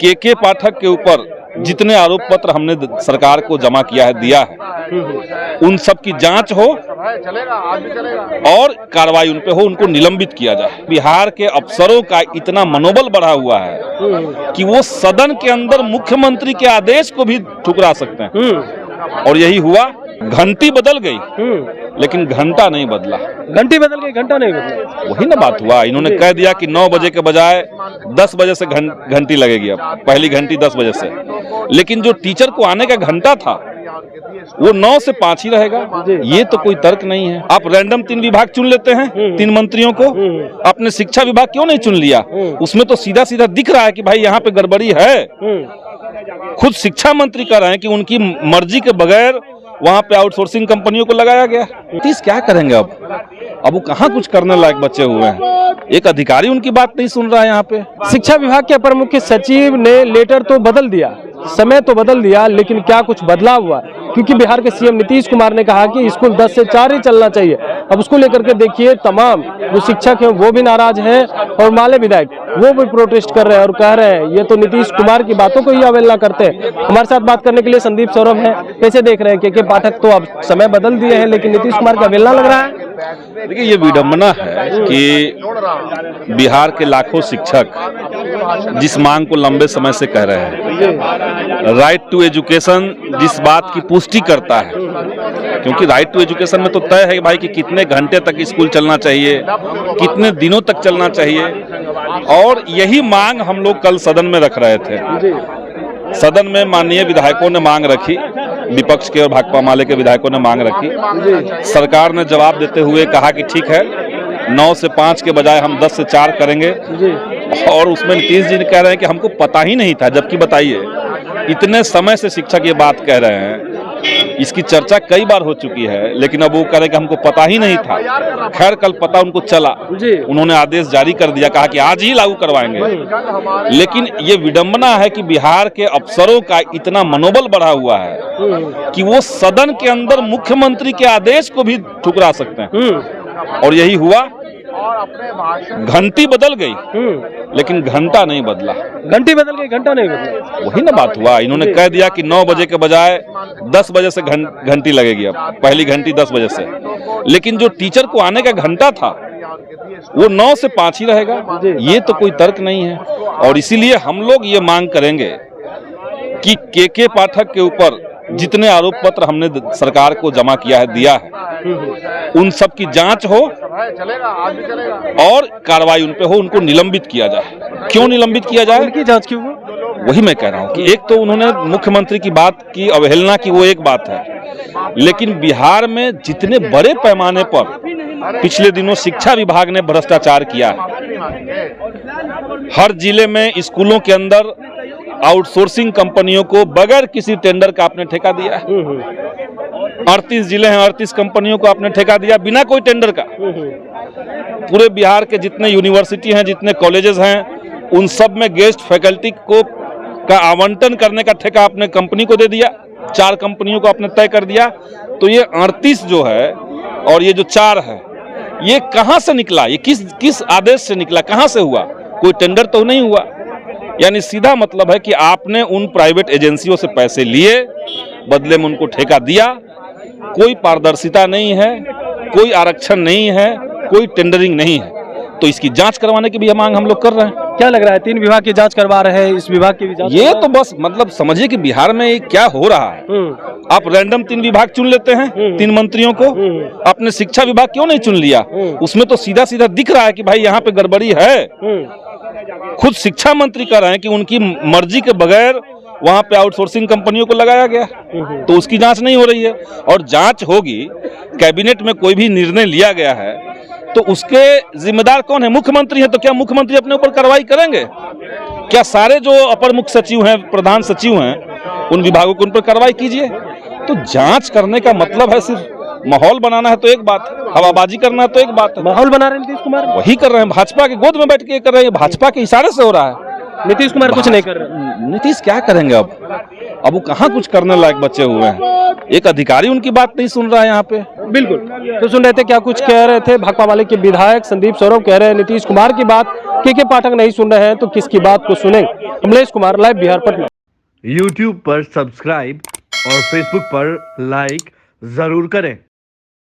के पाठक के ऊपर जितने आरोप पत्र हमने सरकार को जमा किया है, दिया है, उन सब की जांच हो और कार्रवाई उन पे हो, उनको निलंबित किया जाए। बिहार के अफसरों का इतना मनोबल बढ़ा हुआ है कि वो सदन के अंदर मुख्यमंत्री के आदेश को भी ठुकरा सकते हैं, और यही हुआ। घंटी बदल गई लेकिन घंटा नहीं बदला। घंटी बदल गई, घंटा नहीं बदला। वही ना बात हुआ। इन्होंने कह दिया कि 9 बजे के बजाय 10 बजे से घंटी लगेगी, अब पहली घंटी 10 बजे से, लेकिन जो टीचर को आने का घंटा था वो 9 से 5 ही रहेगा। ये तो कोई तर्क नहीं है। आप रैंडम 3 विभाग चुन लेते हैं, 3 मंत्रियों को, अपने शिक्षा विभाग क्यों नहीं चुन लिया? उसमें तो सीधा सीधा दिख रहा है कि भाई यहाँ पे गड़बड़ी है। खुद शिक्षा मंत्री कह रहे हैं कि उनकी मर्जी के बगैर वहाँ पे आउटसोर्सिंग कंपनियों को लगाया गया। नीतीश क्या करेंगे अब वो कहाँ कुछ करने लायक बचे हुए हैं। एक अधिकारी उनकी बात नहीं सुन रहा है। यहाँ पे शिक्षा विभाग के अपर मुख्य सचिव ने लेटर तो बदल दिया, समय तो बदल दिया, लेकिन क्या कुछ बदलाव हुआ? क्योंकि बिहार के सीएम नीतीश कुमार ने कहा कि स्कूल 10 से 4 ही चलना चाहिए। अब उसको लेकर के देखिए तमाम जो शिक्षक हैं वो भी नाराज हैं और माले विधायक वो भी प्रोटेस्ट कर रहे हैं और कह रहे हैं ये तो नीतीश कुमार की बातों को ही अवहेलना करते हैं। हमारे साथ बात करने के लिए संदीप सौरभ हैं। कैसे देख रहे हैं के पाठक तो अब समय बदल दिए हैं लेकिन नीतीश कुमार की अवहेलना लग रहा है? देखिए, ये विडंबना है कि बिहार के लाखों शिक्षक जिस मांग को लंबे समय से कह रहे हैं, राइट टू एजुकेशन जिस बात की पुष्टि करता है, क्योंकि राइट टू एजुकेशन में तो तय है भाई कि कितने घंटे तक स्कूल चलना चाहिए, कितने दिनों तक चलना चाहिए, और यही मांग हम लोग कल सदन में रख रहे थे। सदन में माननीय विधायकों ने मांग रखी, विपक्ष के और भाकपा माले के विधायकों ने मांग रखी। सरकार ने जवाब देते हुए कहा कि ठीक है, 9 से 5 के बजाय हम 10 से 4 करेंगे, और उसमें नीतीश जी कह रहे हैं कि हमको पता ही नहीं था। जबकि बताइए, इतने समय से शिक्षक ये बात कह रहे हैं, इसकी चर्चा कई बार हो चुकी है, लेकिन अब वो कह रहे हैं कि हमको पता ही नहीं था। खैर, कल पता उनको चला, उन्होंने आदेश जारी कर दिया, कहा कि आज ही लागू करवाएंगे। लेकिन ये विडंबना है कि बिहार के अफसरों का इतना मनोबल बढ़ा हुआ है कि वो सदन के अंदर मुख्यमंत्री के आदेश को भी ठुकरा सकते हैं, और यही हुआ। घंटी बदल गई लेकिन घंटा नहीं बदला। घंटी बदल गई, घंटा नहीं बदला। वही ना बात हुआ। इन्होंने कह दिया कि 9 बजे के बजाय 10 बजे से घंटी लगेगी, अब पहली घंटी 10 बजे से, लेकिन जो टीचर को आने का घंटा था वो 9 से 5 ही रहेगा। ये तो कोई तर्क नहीं है, और इसीलिए हम लोग ये मांग करेंगे कि के पाठक के ऊपर जितने आरोप पत्र हमने सरकार को जमा किया है, दिया है, उन सब की जांच हो और कार्रवाई उन पे हो, उनको निलंबित किया जाए। क्यों निलंबित किया जाए? उनकी जांच क्यों? वही मैं कह रहा हूँ कि एक तो उन्होंने मुख्यमंत्री की बात की अवहेलना की, वो एक बात है, लेकिन बिहार में जितने बड़े पैमाने पर पिछले दिनों शिक्षा विभाग ने भ्रष्टाचार किया है, हर जिले में स्कूलों के अंदर आउटसोर्सिंग कंपनियों को बगैर किसी टेंडर का आपने ठेका दिया है। 38 जिले हैं, 38 कंपनियों को आपने ठेका दिया बिना कोई टेंडर का। पूरे बिहार के जितने यूनिवर्सिटी हैं, जितने कॉलेजेस हैं, उन सब में गेस्ट फैकल्टी को का आवंटन करने का ठेका आपने कंपनी को दे दिया। 4 कंपनियों को आपने तय कर दिया। तो ये 38 जो है और ये जो 4 है, ये कहां से निकला? ये किस आदेश से निकला? कहां से हुआ? कोई टेंडर तो नहीं हुआ। यानी सीधा मतलब है कि आपने उन प्राइवेट एजेंसियों से पैसे लिए, बदले में उनको ठेका दिया। कोई पारदर्शिता नहीं है, कोई आरक्षण नहीं है, कोई टेंडरिंग नहीं है। तो इसकी जांच करवाने की भी मांग हम लोग कर रहे हैं। क्या लग रहा है, 3 विभाग की जांच करवा रहे हैं, इस विभाग की भी जांच? ये तो बस मतलब समझिए कि बिहार में क्या हो रहा है। आप रैंडम 3 विभाग चुन लेते हैं, 3 मंत्रियों को, अपने शिक्षा विभाग क्यों नहीं चुन लिया? उसमें तो सीधा सीधा दिख रहा है कि भाई यहाँ पे गड़बड़ी है। खुद शिक्षा मंत्री कह रहे हैं कि उनकी मर्जी के बगैर वहां पे आउटसोर्सिंग कंपनियों को लगाया गया, तो उसकी जांच नहीं हो रही है। और जांच होगी, कैबिनेट में कोई भी निर्णय लिया गया है तो उसके जिम्मेदार कौन है? मुख्यमंत्री है। तो क्या मुख्यमंत्री अपने ऊपर कार्रवाई करेंगे? क्या सारे जो अपर मुख्य सचिव हैं, प्रधान सचिव हैं, उन विभागों को उन पर कार्रवाई कीजिए। तो जांच करने का मतलब है सिर्फ माहौल बनाना है तो एक बात, हवाबाजी करना है तो एक बात है। माहौल बना रहे हैं नीतीश कुमार, वही कर रहे हैं। भाजपा के गोद में बैठ के कर रहे हैं, भाजपा के इशारे से हो रहा है। नीतीश कुमार कुछ नहीं कर रहे। नीतीश क्या करेंगे अब वो कहाँ कुछ करने लायक बचे हुए हैं। एक अधिकारी उनकी बात नहीं सुन रहा है यहाँ पे। बिल्कुल। तो सुन रहे थे क्या कुछ कह रहे थे भाकपा माले के विधायक संदीप सौरभ, कह रहे हैं नीतीश कुमार की बात के पाठक नहीं सुन रहे हैं तो किसकी बात को सुने। कमलेश कुमार, लाइव बिहार, पटना। YouTube पर सब्सक्राइब और Facebook पर लाइक जरूर करें।